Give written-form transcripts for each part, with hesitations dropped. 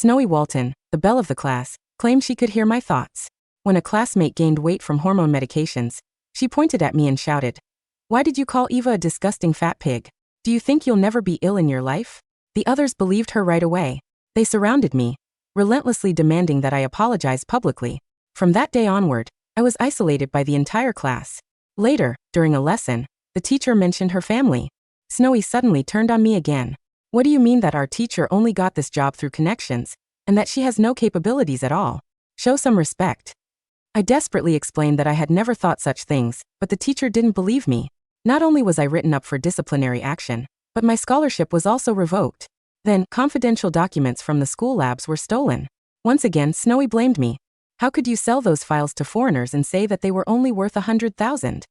Snowie Walton, the belle of the class, claimed she could hear my thoughts. When a classmate gained weight from hormone medications, she pointed at me and shouted, "Why did you call Eva a disgusting fat pig? Do you think you'll never be ill in your life?" The others believed her right away. They surrounded me, relentlessly demanding that I apologize publicly. From that day onward, I was isolated by the entire class. Later, during a lesson, the teacher mentioned her family. Snowie suddenly turned on me again. "What do you mean that our teacher only got this job through connections, and that she has no capabilities at all? Show some respect." I desperately explained that I had never thought such things, but the teacher didn't believe me. Not only was I written up for disciplinary action, but my scholarship was also revoked. Then, confidential documents from the school labs were stolen. Once again, Snowie blamed me. "How could you sell those files to foreigners and say that they were only worth $100,000?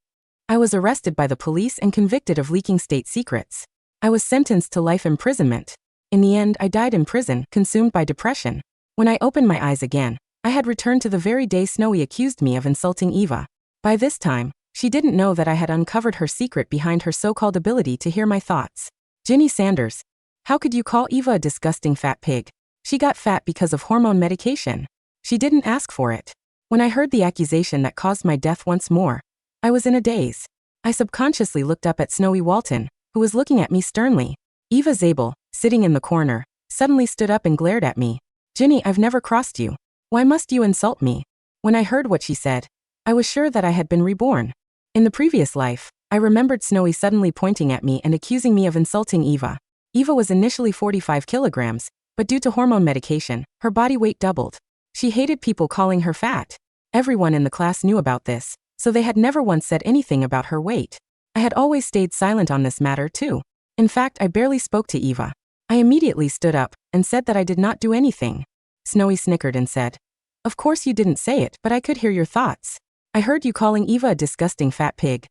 I was arrested by the police and convicted of leaking state secrets. I was sentenced to life imprisonment. In the end, I died in prison, consumed by depression. When I opened my eyes again, I had returned to the very day Snowie accused me of insulting Eva. By this time, she didn't know that I had uncovered her secret behind her so-called ability to hear my thoughts. Ginny Sanders. How could you call Eva a disgusting fat pig? She got fat because of hormone medication. She didn't ask for it. When I heard the accusation that caused my death once more, I was in a daze. I subconsciously looked up at Snowie Walton, who was looking at me sternly. Eva Zabel, sitting in the corner, suddenly stood up and glared at me. "Ginny, I've never crossed you. Why must you insult me?" When I heard what she said, I was sure that I had been reborn. In the previous life, I remembered Snowie suddenly pointing at me and accusing me of insulting Eva. Eva was initially 45 kilograms, but due to hormone medication, her body weight doubled. She hated people calling her fat. Everyone in the class knew about this, so they had never once said anything about her weight. I had always stayed silent on this matter too. In fact, I barely spoke to Eva. I immediately stood up and said that I did not do anything. Snowie snickered and said, "Of course you didn't say it, but I could hear your thoughts. I heard you calling Eva a disgusting fat pig."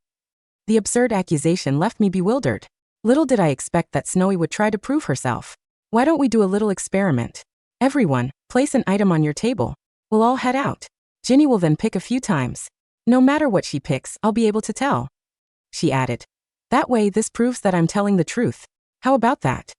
The absurd accusation left me bewildered. Little did I expect that Snowie would try to prove herself. "Why don't we do a little experiment? Everyone, place an item on your table. We'll all head out. Ginny will then pick a few times. No matter what she picks, I'll be able to tell," she added. "That way, this proves that I'm telling the truth. How about that?"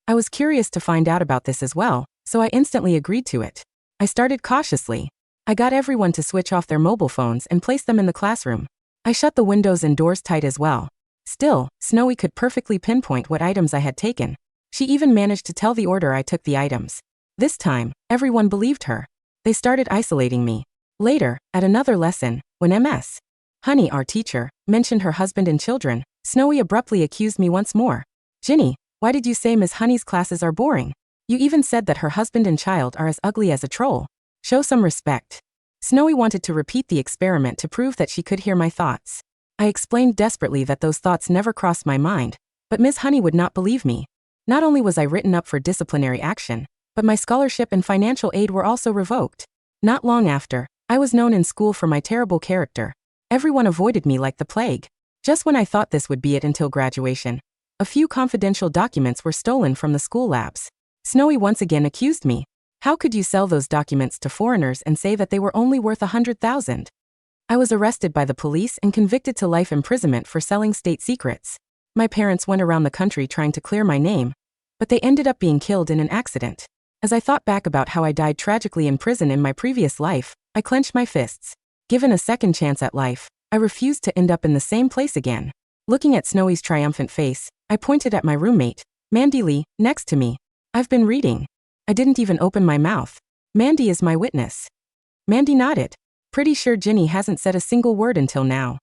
I was curious to find out about this as well, so I instantly agreed to it. I started cautiously. I got everyone to switch off their mobile phones and place them in the classroom. I shut the windows and doors tight as well. Still, Snowie could perfectly pinpoint what items I had taken. She even managed to tell the order I took the items. This time, everyone believed her. They started isolating me. Later, at another lesson, when Ms. Honey, our teacher, mentioned her husband and children, Snowie abruptly accused me once more. "Ginny, why did you say Miss Honey's classes are boring? You even said that her husband and child are as ugly as a troll. Show some respect." Snowie wanted to repeat the experiment to prove that she could hear my thoughts. I explained desperately that those thoughts never crossed my mind, but Miss Honey would not believe me. Not only was I written up for disciplinary action, but my scholarship and financial aid were also revoked. Not long after, I was known in school for my terrible character. Everyone avoided me like the plague. Just when I thought this would be it until graduation, a few confidential documents were stolen from the school labs. Snowie once again accused me. "How could you sell those documents to foreigners and say that they were only worth $100,000? I was arrested by the police and convicted to life imprisonment for selling state secrets. My parents went around the country trying to clear my name, but they ended up being killed in an accident. As I thought back about how I died tragically in prison in my previous life, I clenched my fists. Given a second chance at life, I refused to end up in the same place again." Looking at Snowie's triumphant face, I pointed at my roommate, Mandy Lee, next to me. "I've been reading. I didn't even open my mouth. Mandy is my witness." Mandy nodded. "Pretty sure Ginny hasn't said a single word until now."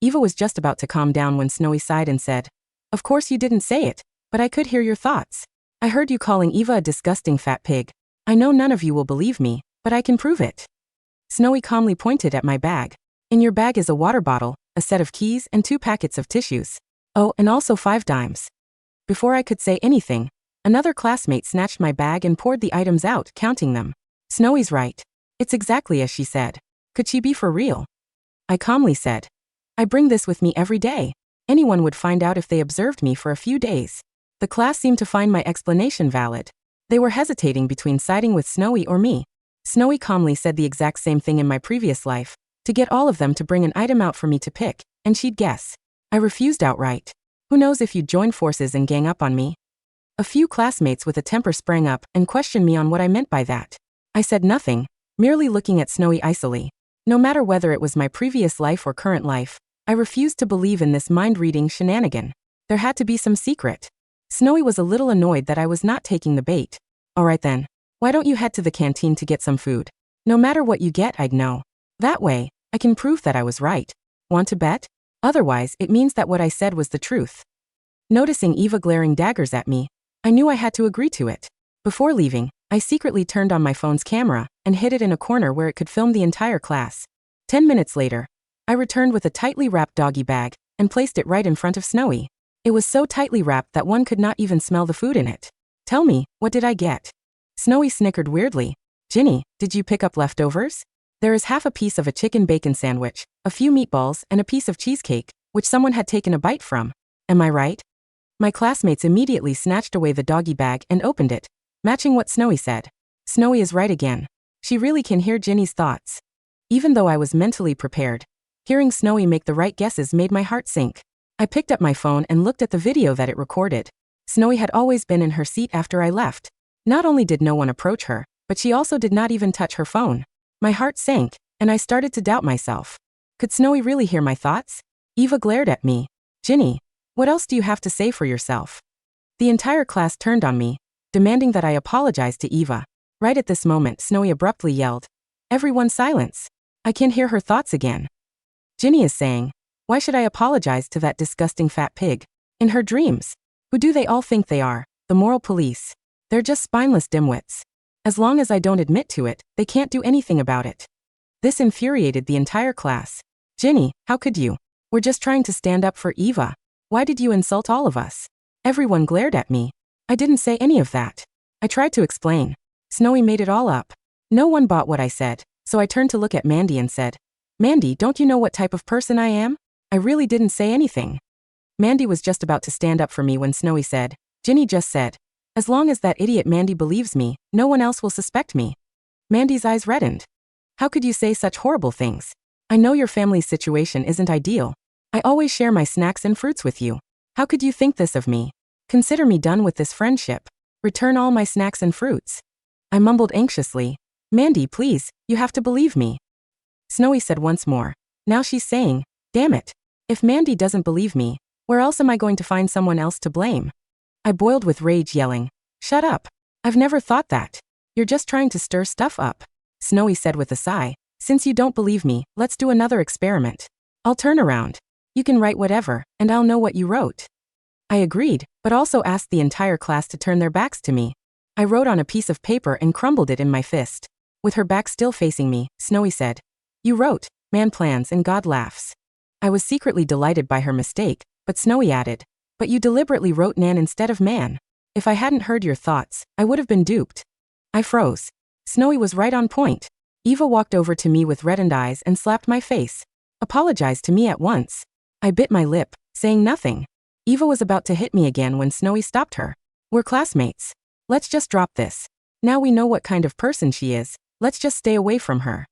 Eva was just about to calm down when Snowie sighed and said, "Of course you didn't say it, but I could hear your thoughts. I heard you calling Eva a disgusting fat pig. I know none of you will believe me, but I can prove it." Snowie calmly pointed at my bag. "In your bag is a water bottle, a set of keys, and 2 packets of tissues. Oh, and also 5 dimes." Before I could say anything, another classmate snatched my bag and poured the items out, counting them. "Snowie's right. It's exactly as she said. Could she be for real?" I calmly said, "I bring this with me every day. Anyone would find out if they observed me for a few days." The class seemed to find my explanation valid. They were hesitating between siding with Snowie or me. Snowie calmly said the exact same thing in my previous life, to get all of them to bring an item out for me to pick, and she'd guess. I refused outright. Who knows if you'd join forces and gang up on me? A few classmates with a temper sprang up and questioned me on what I meant by that. I said nothing, merely looking at Snowy icily. No matter whether it was my previous life or current life, I refused to believe in this mind-reading shenanigan. There had to be some secret. Snowy was a little annoyed that I was not taking the bait. Alright then, why don't you head to the canteen to get some food? No matter what you get, I'd know. That way, I can prove that I was right. Want to bet? Otherwise, it means that what I said was the truth. Noticing Eva glaring daggers at me, I knew I had to agree to it. Before leaving, I secretly turned on my phone's camera and hid it in a corner where it could film the entire class. 10 minutes later, I returned with a tightly wrapped doggy bag and placed it right in front of Snowy. It was so tightly wrapped that one could not even smell the food in it. Tell me, what did I get? Snowy snickered weirdly. Ginny, did you pick up leftovers? There is half a piece of a chicken bacon sandwich, a few meatballs, and a piece of cheesecake, which someone had taken a bite from. Am I right? My classmates immediately snatched away the doggy bag and opened it, matching what Snowy said. Snowy is right again. She really can hear Ginny's thoughts. Even though I was mentally prepared, hearing Snowy make the right guesses made my heart sink. I picked up my phone and looked at the video that it recorded. Snowy had always been in her seat after I left. Not only did no one approach her, but she also did not even touch her phone. My heart sank, and I started to doubt myself. Could Snowy really hear my thoughts? Eva glared at me. Ginny, what else do you have to say for yourself? The entire class turned on me, demanding that I apologize to Eva. Right at this moment, Snowy abruptly yelled, "Everyone silence. I can hear her thoughts again." Ginny is saying, "Why should I apologize to that disgusting fat pig? In her dreams. Who do they all think they are? The moral police. They're just spineless dimwits. As long as I don't admit to it, they can't do anything about it." This infuriated the entire class. Ginny, how could you? We're just trying to stand up for Eva. Why did you insult all of us? Everyone glared at me. I didn't say any of that. I tried to explain. Snowy made it all up. No one bought what I said, so I turned to look at Mandy and said, "Mandy, don't you know what type of person I am? I really didn't say anything." Mandy was just about to stand up for me when Snowy said, "Ginny just said, as long as that idiot Mandy believes me, no one else will suspect me." Mandy's eyes reddened. "How could you say such horrible things? I know your family's situation isn't ideal. I always share my snacks and fruits with you. How could you think this of me? Consider me done with this friendship. Return all my snacks and fruits." I mumbled anxiously, "Mandy, please, you have to believe me." Snowy said once more. Now she's saying, "Damn it. If Mandy doesn't believe me, where else am I going to find someone else to blame?" I boiled with rage, yelling, "Shut up. I've never thought that. You're just trying to stir stuff up." Snowy said with a sigh, "Since you don't believe me, let's do another experiment. I'll turn around. You can write whatever, and I'll know what you wrote." I agreed, but also asked the entire class to turn their backs to me. I wrote on a piece of paper and crumbled it in my fist. With her back still facing me, Snowy said, "You wrote, 'Man plans and God laughs.'" I was secretly delighted by her mistake, but Snowy added, "But you deliberately wrote Nan instead of man. If I hadn't heard your thoughts, I would have been duped." I froze. Snowy was right on point. Eva walked over to me with reddened eyes and slapped my face. Apologized to me at once. I bit my lip, saying nothing. Eva was about to hit me again when Snowy stopped her. "We're classmates. Let's just drop this. Now we know what kind of person she is, let's just stay away from her."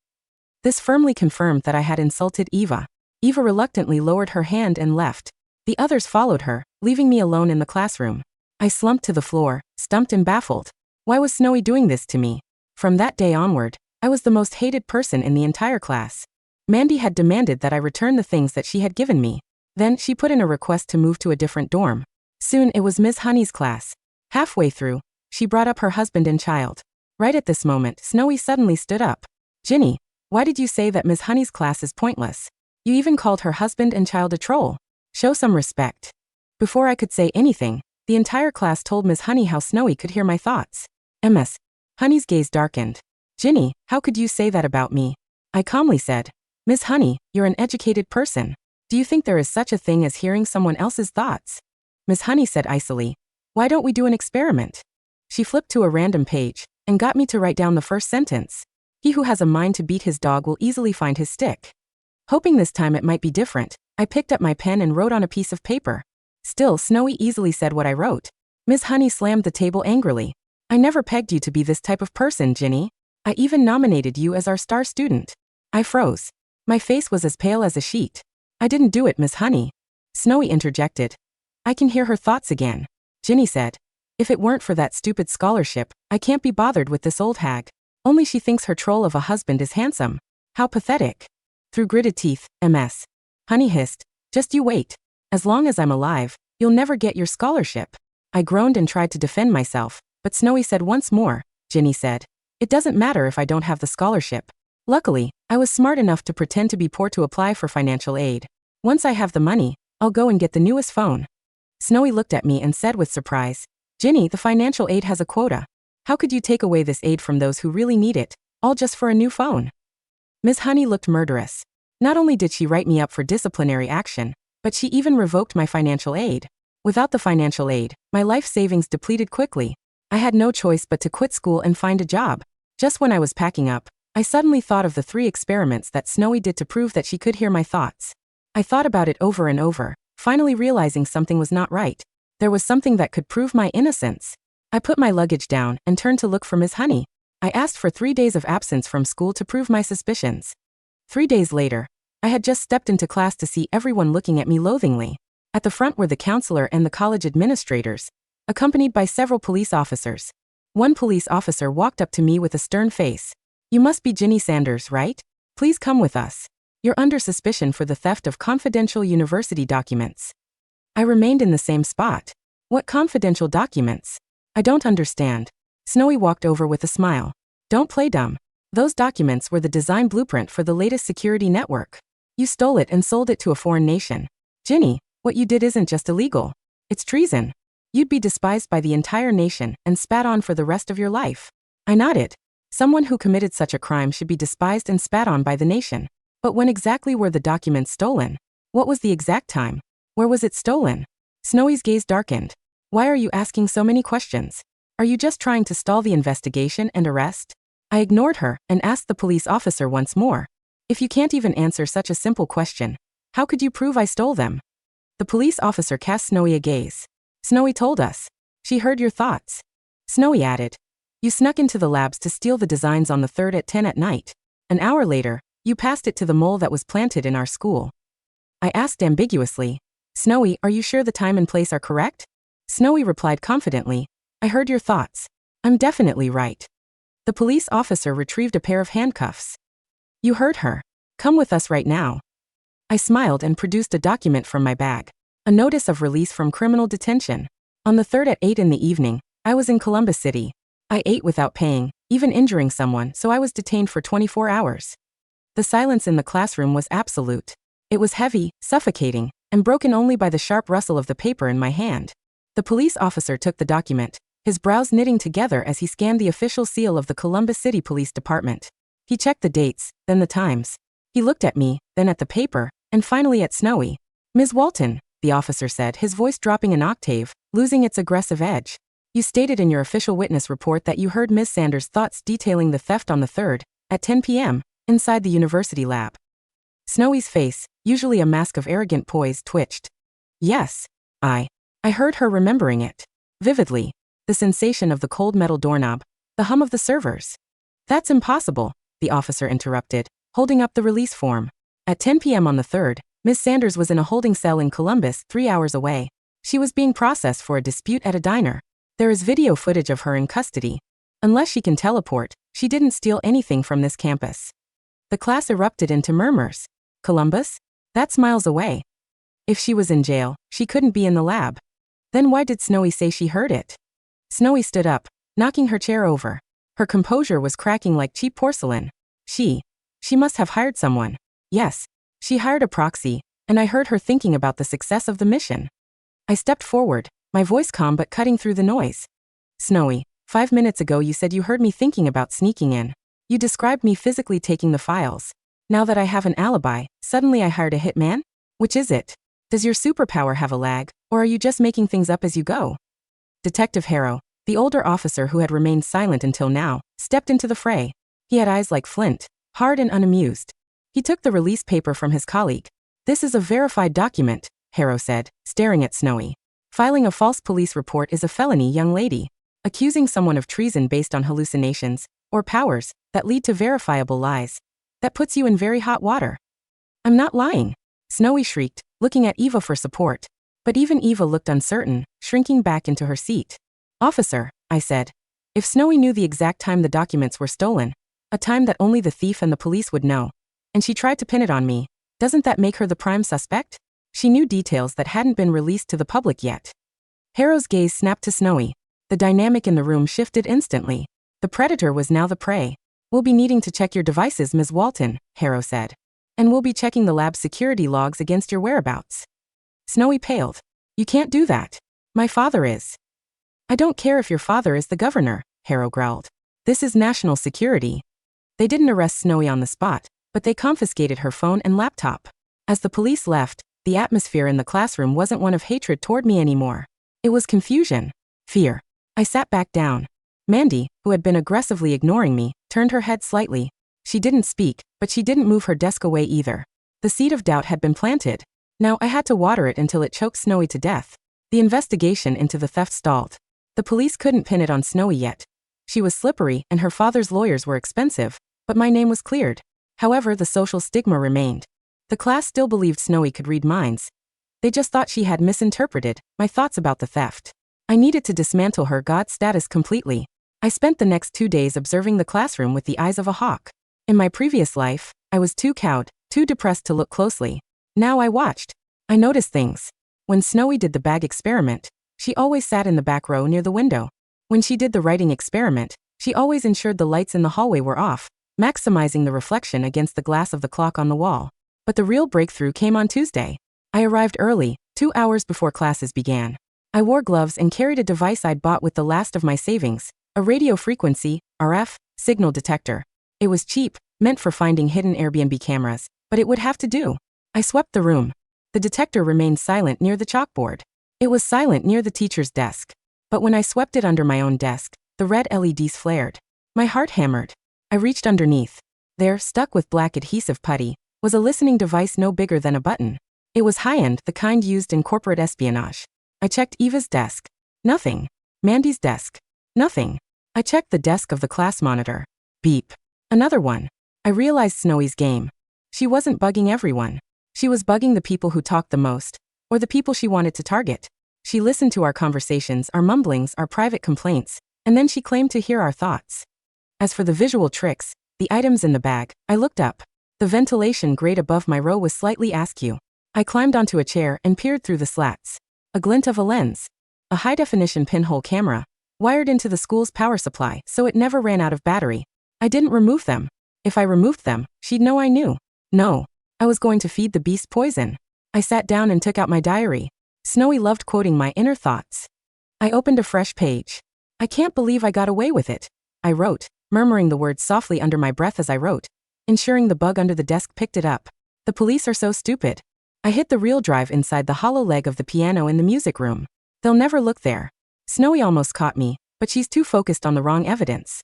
This firmly confirmed that I had insulted Eva. Eva reluctantly lowered her hand and left. The others followed her, leaving me alone in the classroom. I slumped to the floor, stumped and baffled. Why was Snowy doing this to me? From that day onward, I was the most hated person in the entire class. Mandy had demanded that I return the things that she had given me. Then, she put in a request to move to a different dorm. Soon, it was Miss Honey's class. Halfway through, she brought up her husband and child. Right at this moment, Snowy suddenly stood up. "Ginny, why did you say that Miss Honey's class is pointless? You even called her husband and child a troll. Show some respect." Before I could say anything, the entire class told Miss Honey how Snowy could hear my thoughts. Ms. Honey's gaze darkened. "Ginny, how could you say that about me?" I calmly said, "Miss Honey, you're an educated person. Do you think there is such a thing as hearing someone else's thoughts?" Miss Honey said icily, "Why don't we do an experiment?" She flipped to a random page and got me to write down the first sentence. "He who has a mind to beat his dog will easily find his stick." Hoping this time it might be different, I picked up my pen and wrote on a piece of paper. Still, Snowy easily said what I wrote. Miss Honey slammed the table angrily. "I never pegged you to be this type of person, Ginny. I even nominated you as our star student." I froze. My face was as pale as a sheet. "I didn't do it, Miss Honey." Snowy interjected. "I can hear her thoughts again." Ginny said, If it weren't for that stupid scholarship, I can't be bothered with this old hag. Only she thinks her troll of a husband is handsome. How pathetic. Through gritted teeth, MS. Honey hissed, just you wait. As long as I'm alive, you'll never get your scholarship. I groaned and tried to defend myself, but Snowy said once more, Ginny said, it doesn't matter if I don't have the scholarship. Luckily, I was smart enough to pretend to be poor to apply for financial aid. Once I have the money, I'll go and get the newest phone. Snowy looked at me and said with surprise, Ginny, the financial aid has a quota. How could you take away this aid from those who really need it, all just for a new phone? Ms. Honey looked murderous. Not only did she write me up for disciplinary action, but she even revoked my financial aid. Without the financial aid, my life savings depleted quickly. I had no choice but to quit school and find a job. Just when I was packing up, I suddenly thought of the 3 experiments that Snowy did to prove that she could hear my thoughts. I thought about it over and over, finally realizing something was not right. There was something that could prove my innocence. I put my luggage down and turned to look for Ms. Honey. I asked for 3 days of absence from school to prove my suspicions. 3 days later, I had just stepped into class to see everyone looking at me loathingly. At the front were the counselor and the college administrators, accompanied by several police officers. One police officer walked up to me with a stern face. You must be Ginny Sanders, right? Please come with us. You're under suspicion for the theft of confidential university documents. I remained in the same spot. What confidential documents? I don't understand. Snowy walked over with a smile. Don't play dumb. Those documents were the design blueprint for the latest security network. You stole it and sold it to a foreign nation. Ginny, what you did isn't just illegal. It's treason. You'd be despised by the entire nation and spat on for the rest of your life. I nodded. Someone who committed such a crime should be despised and spat on by the nation. But when exactly were the documents stolen? What was the exact time? Where was it stolen? Snowy's gaze darkened. Why are you asking so many questions? Are you just trying to stall the investigation and arrest? I ignored her and asked the police officer once more. If you can't even answer such a simple question, how could you prove I stole them? The police officer cast Snowy a gaze. Snowy told us. She heard your thoughts. Snowy added. You snuck into the labs to steal the designs on the 3rd at 10 at night. An hour later, you passed it to the mole that was planted in our school. I asked ambiguously. Snowy, are you sure the time and place are correct? Snowy replied confidently. I heard your thoughts. I'm definitely right. The police officer retrieved a pair of handcuffs. You heard her. Come with us right now. I smiled and produced a document from my bag. A notice of release from criminal detention. On the 3rd at 8 in the evening, I was in Columbus City. I ate without paying, even injuring someone, so I was detained for 24 hours. The silence in the classroom was absolute. It was heavy, suffocating, and broken only by the sharp rustle of the paper in my hand. The police officer took the document, his brows knitting together as he scanned the official seal of the Columbus City Police Department. He checked the dates, then the times. He looked at me, then at the paper, and finally at Snowy. Ms. Walton, the officer said, his voice dropping an octave, losing its aggressive edge. You stated in your official witness report that you heard Ms. Sanders' thoughts detailing the theft on the 3rd, at 10 p.m., inside the university lab. Snowy's face, usually a mask of arrogant poise, twitched. Yes. I heard her remembering it. Vividly. The sensation of the cold metal doorknob, the hum of the servers. That's impossible, the officer interrupted, holding up the release form. At 10 p.m. on the 3rd, Ms. Sanders was in a holding cell in Columbus, 3 hours away. She was being processed for a dispute at a diner. There is video footage of her in custody. Unless she can teleport, she didn't steal anything from this campus. The class erupted into murmurs. Columbus? That's miles away. If she was in jail, she couldn't be in the lab. Then why did Snowy say she heard it? Snowy stood up, knocking her chair over. Her composure was cracking like cheap porcelain. She must have hired someone. Yes, she hired a proxy, and I heard her thinking about the success of the mission. I stepped forward, my voice calm but cutting through the noise. Snowy, 5 minutes ago you said you heard me thinking about sneaking in. You described me physically taking the files. Now that I have an alibi, suddenly I hired a hitman? Which is it? Does your superpower have a lag, or are you just making things up as you go? Detective Harrow, the older officer who had remained silent until now, stepped into the fray. He had eyes like flint, hard and unamused. He took the release paper from his colleague. This is a verified document, Harrow said, staring at Snowy. Filing a false police report is a felony, young lady. Accusing someone of treason based on hallucinations, or powers, that lead to verifiable lies. That puts you in very hot water. I'm not lying, Snowy shrieked, looking at Eva for support. But even Eva looked uncertain, shrinking back into her seat. Officer, I said. If Snowy knew the exact time the documents were stolen, a time that only the thief and the police would know, and she tried to pin it on me, doesn't that make her the prime suspect? She knew details that hadn't been released to the public yet. Harrow's gaze snapped to Snowy. The dynamic in the room shifted instantly. The predator was now the prey. We'll be needing to check your devices, Ms. Walton, Harrow said. And we'll be checking the lab's security logs against your whereabouts. Snowy paled. You can't do that. My father is. I don't care if your father is the governor, Harrow growled. This is national security. They didn't arrest Snowy on the spot, but they confiscated her phone and laptop. As the police left, the atmosphere in the classroom wasn't one of hatred toward me anymore. It was confusion. Fear. I sat back down. Mandy, who had been aggressively ignoring me, turned her head slightly. She didn't speak, but she didn't move her desk away either. The seed of doubt had been planted. Now I had to water it until it choked Snowy to death. The investigation into the theft stalled. The police couldn't pin it on Snowy yet. She was slippery and her father's lawyers were expensive, but my name was cleared. However, the social stigma remained. The class still believed Snowy could read minds. They just thought she had misinterpreted my thoughts about the theft. I needed to dismantle her god status completely. I spent the next 2 days observing the classroom with the eyes of a hawk. In my previous life, I was too cowed, too depressed to look closely. Now I watched. I noticed things. When Snowy did the bag experiment, she always sat in the back row near the window. When she did the writing experiment, she always ensured the lights in the hallway were off, maximizing the reflection against the glass of the clock on the wall. But the real breakthrough came on Tuesday. I arrived early, 2 hours before classes began. I wore gloves and carried a device I'd bought with the last of my savings, a radio frequency, RF, signal detector. It was cheap, meant for finding hidden Airbnb cameras, but it would have to do. I swept the room. The detector remained silent near the chalkboard. It was silent near the teacher's desk. But when I swept it under my own desk, the red LEDs flared. My heart hammered. I reached underneath. There, stuck with black adhesive putty, was a listening device no bigger than a button. It was high-end, the kind used in corporate espionage. I checked Eva's desk. Nothing. Mandy's desk. Nothing. I checked the desk of the class monitor. Beep. Another one. I realized Snowy's game. She wasn't bugging everyone. She was bugging the people who talked the most, or the people she wanted to target. She listened to our conversations, our mumblings, our private complaints, and then she claimed to hear our thoughts. As for the visual tricks, the items in the bag, I looked up. The ventilation grate above my row was slightly askew. I climbed onto a chair and peered through the slats. A glint of a lens. A high-definition pinhole camera, wired into the school's power supply so it never ran out of battery. I didn't remove them. If I removed them, she'd know I knew. No. I was going to feed the beast poison. I sat down and took out my diary. Snowy loved quoting my inner thoughts. I opened a fresh page. I can't believe I got away with it. I wrote, murmuring the words softly under my breath as I wrote, ensuring the bug under the desk picked it up. The police are so stupid. I hit the real drive inside the hollow leg of the piano in the music room. They'll never look there. Snowy almost caught me, but she's too focused on the wrong evidence.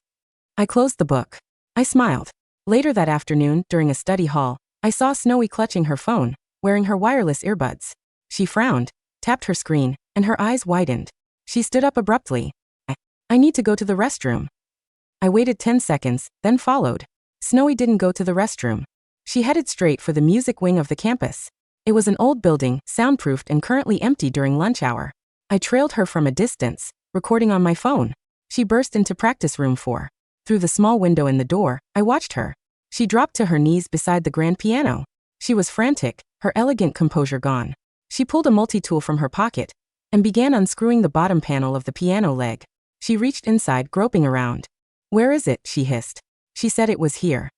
I closed the book. I smiled. Later that afternoon, during a study hall, I saw Snowy clutching her phone, wearing her wireless earbuds. She frowned, tapped her screen, and her eyes widened. She stood up abruptly. I need to go to the restroom. I waited 10 seconds, then followed. Snowy didn't go to the restroom. She headed straight for the music wing of the campus. It was an old building, soundproofed and currently empty during lunch hour. I trailed her from a distance, recording on my phone. She burst into practice room 4. Through the small window in the door, I watched her. She dropped to her knees beside the grand piano. She was frantic, her elegant composure gone. She pulled a multi-tool from her pocket and began unscrewing the bottom panel of the piano leg. She reached inside, groping around. "Where is it?" she hissed. She said it was here.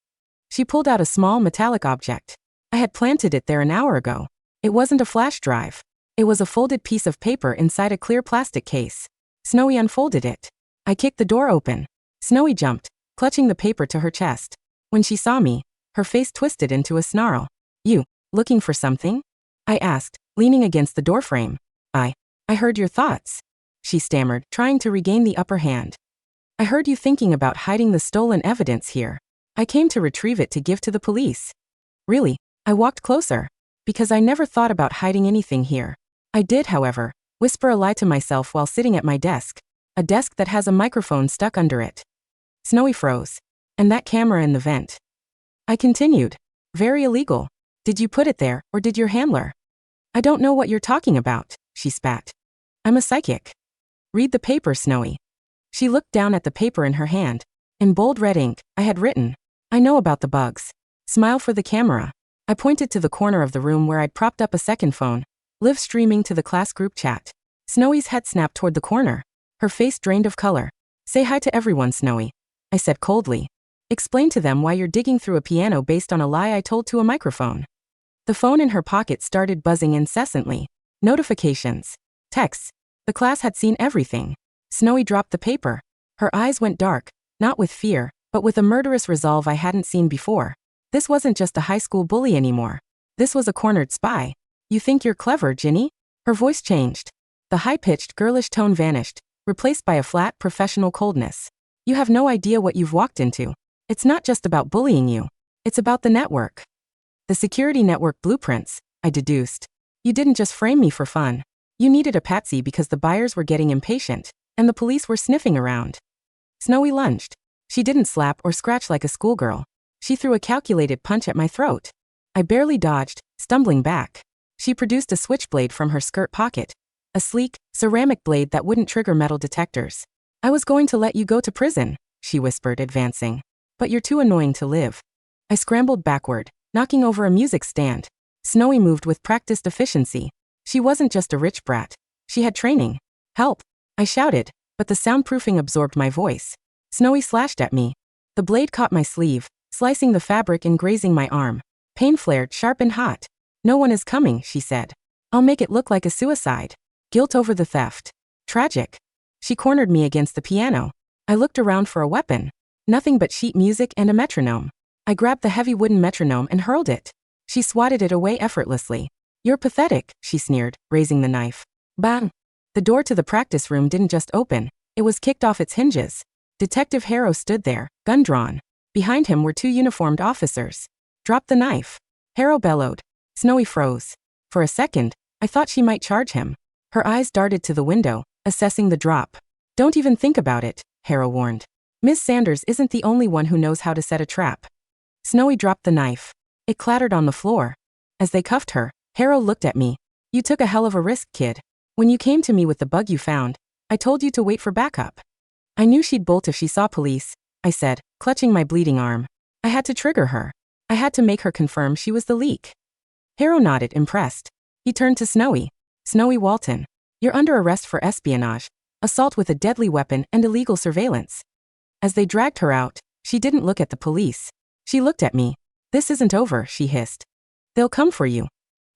She pulled out a small metallic object. I had planted it there an hour ago. It wasn't a flash drive. It was a folded piece of paper inside a clear plastic case. Snowy unfolded it. I kicked the door open. Snowy jumped, clutching the paper to her chest. When she saw me, her face twisted into a snarl. "You, looking for something?" I asked, leaning against the doorframe. I heard your thoughts," she stammered, trying to regain the upper hand. "I heard you thinking about hiding the stolen evidence here. I came to retrieve it to give to the police." "Really?" I walked closer. "Because I never thought about hiding anything here. I did, however, whisper a lie to myself while sitting at my desk. A desk that has a microphone stuck under it." Snowy froze. "And that camera in the vent?" I continued. "Very illegal. Did you put it there, or did your handler?" "I don't know what you're talking about," she spat. "I'm a psychic." Read the paper, Snowy. She looked down at the paper in her hand. In bold red ink, I had written, I know about the bugs. Smile for the camera. I pointed to the corner of the room where I'd propped up a second phone, live streaming to the class group chat. Snowy's head snapped toward the corner. Her face drained of color. Say hi to everyone, Snowy, I said coldly. Explain to them why you're digging through a piano based on a lie I told to a microphone. The phone in her pocket started buzzing incessantly. Notifications. Texts. The class had seen everything. Snowy dropped the paper. Her eyes went dark, not with fear, but with a murderous resolve I hadn't seen before. This wasn't just a high school bully anymore. This was a cornered spy. You think you're clever, Ginny? Her voice changed. The high-pitched, girlish tone vanished, replaced by a flat, professional coldness. You have no idea what you've walked into. It's not just about bullying you. It's about the network. The security network blueprints, I deduced. You didn't just frame me for fun. You needed a patsy because the buyers were getting impatient, and the police were sniffing around. Snowy lunged. She didn't slap or scratch like a schoolgirl. She threw a calculated punch at my throat. I barely dodged, stumbling back. She produced a switchblade from her skirt pocket. A sleek, ceramic blade that wouldn't trigger metal detectors. I was going to let you go to prison, she whispered, advancing. But you're too annoying to live. I scrambled backward, knocking over a music stand. Snowy moved with practiced efficiency. She wasn't just a rich brat. She had training. Help! I shouted, but the soundproofing absorbed my voice. Snowy slashed at me. The blade caught my sleeve, slicing the fabric and grazing my arm. Pain flared sharp and hot. No one is coming, she said. I'll make it look like a suicide. Guilt over the theft. Tragic. She cornered me against the piano. I looked around for a weapon. Nothing but sheet music and a metronome. I grabbed the heavy wooden metronome and hurled it. She swatted it away effortlessly. You're pathetic, she sneered, raising the knife. Bang! The door to the practice room didn't just open, it was kicked off its hinges. Detective Harrow stood there, gun drawn. Behind him were two uniformed officers. Drop the knife. Harrow bellowed. Snowy froze. For a second, I thought she might charge him. Her eyes darted to the window, assessing the drop. Don't even think about it, Harrow warned. Miss Sanders isn't the only one who knows how to set a trap. Snowy dropped the knife. It clattered on the floor. As they cuffed her, Harrow looked at me. You took a hell of a risk, kid. When you came to me with the bug you found, I told you to wait for backup. I knew she'd bolt if she saw police, I said, clutching my bleeding arm. I had to trigger her. I had to make her confirm she was the leak. Harrow nodded, impressed. He turned to Snowy. Snowie Walton. You're under arrest for espionage, assault with a deadly weapon, and illegal surveillance. As they dragged her out, she didn't look at the police. She looked at me. This isn't over, she hissed. They'll come for you.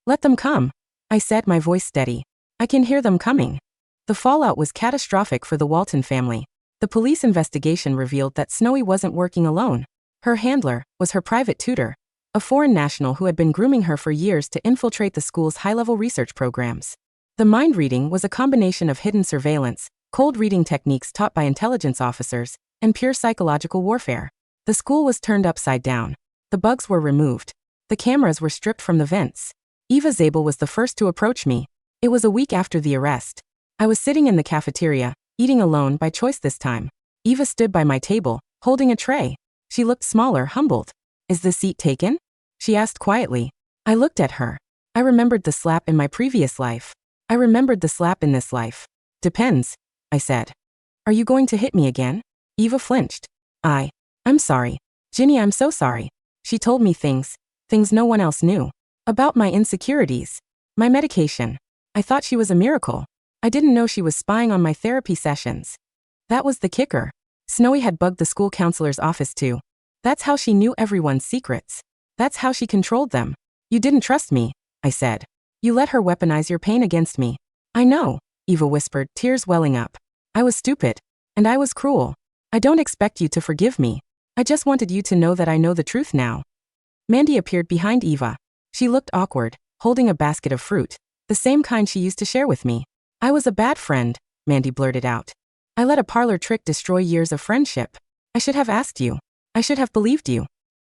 Let them come, I said, my voice steady. I can hear them coming. The fallout was catastrophic for the Walton family. The police investigation revealed that Snowy wasn't working alone. Her handler was her private tutor, a foreign national who had been grooming her for years to infiltrate the school's high-level research programs. The mind reading was a combination of hidden surveillance, cold reading techniques taught by intelligence officers, and pure psychological warfare. The school was turned upside down. The bugs were removed. The cameras were stripped from the vents. Eva Zabel was the first to approach me. It was a week after the arrest. I was sitting in the cafeteria, eating alone by choice this time. Eva stood by my table, holding a tray. She looked smaller, humbled. Is the seat taken? She asked quietly. I looked at her. I remembered the slap in my previous life. I remembered the slap in this life. Depends, I said. Are you going to hit me again? Eva flinched. I'm sorry. Ginny, I'm so sorry. She told me things no one else knew. About my insecurities. My medication. I thought she was a miracle. I didn't know she was spying on my therapy sessions. That was the kicker. Snowy had bugged the school counselor's office too. That's how she knew everyone's secrets. That's how she controlled them. You didn't trust me, I said. You let her weaponize your pain against me. I know, Eva whispered, tears welling up. I was stupid. And I was cruel. I don't expect you to forgive me. I just wanted you to know that I know the truth now. Mandy appeared behind Eva. She looked awkward, holding a basket of fruit, the same kind she used to share with me. I was a bad friend, Mandy blurted out. I let a parlor trick destroy years of friendship. I should have asked you. I should have believed you.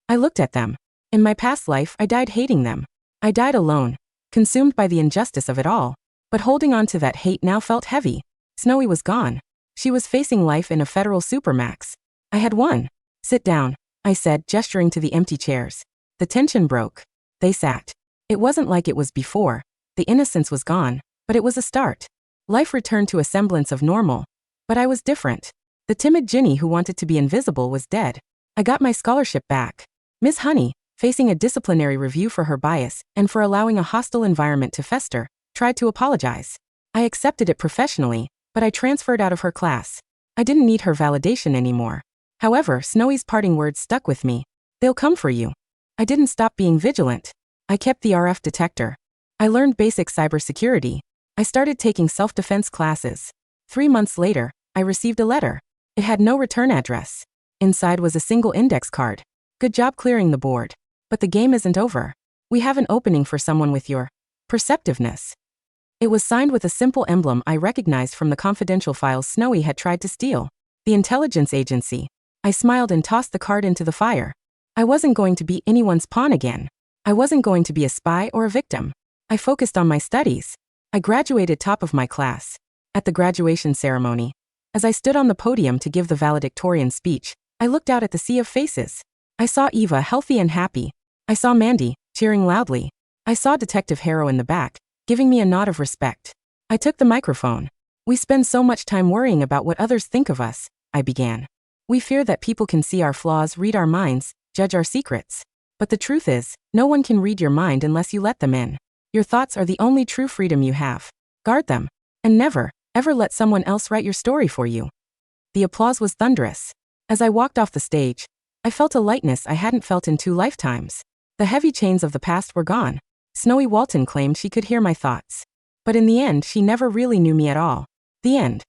I looked at them. In my past life, I died hating them. I died alone, consumed by the injustice of it all. But holding on to that hate now felt heavy. Snowy was gone. She was facing life in a federal supermax. I had won. Sit down, I said, gesturing to the empty chairs. The tension broke. They sat. It wasn't like it was before. The innocence was gone, but it was a start. Life returned to a semblance of normal. But I was different. The timid Ginny who wanted to be invisible was dead. I got my scholarship back. Miss Honey, facing a disciplinary review for her bias and for allowing a hostile environment to fester, tried to apologize. I accepted it professionally, but I transferred out of her class. I didn't need her validation anymore. However, Snowie's parting words stuck with me. They'll come for you. I didn't stop being vigilant. I kept the RF detector. I learned basic cybersecurity. I started taking self-defense classes. 3 months later, I received a letter. It had no return address. Inside was a single index card. Good job clearing the board. But the game isn't over. We have an opening for someone with your perceptiveness. It was signed with a simple emblem I recognized from the confidential files Snowie had tried to steal. The intelligence agency. I smiled and tossed the card into the fire. I wasn't going to be anyone's pawn again. I wasn't going to be a spy or a victim. I focused on my studies. I graduated top of my class. At the graduation ceremony, as I stood on the podium to give the valedictorian speech, I looked out at the sea of faces. I saw Eva healthy and happy. I saw Mandy, cheering loudly. I saw Detective Harrow in the back, giving me a nod of respect. I took the microphone. We spend so much time worrying about what others think of us, I began. We fear that people can see our flaws, read our minds, judge our secrets. But the truth is, no one can read your mind unless you let them in. Your thoughts are the only true freedom you have. Guard them. And never, ever let someone else write your story for you. The applause was thunderous. As I walked off the stage, I felt a lightness I hadn't felt in 2 lifetimes. The heavy chains of the past were gone. Snowie Walton claimed she could hear my thoughts. But in the end, she never really knew me at all. The end.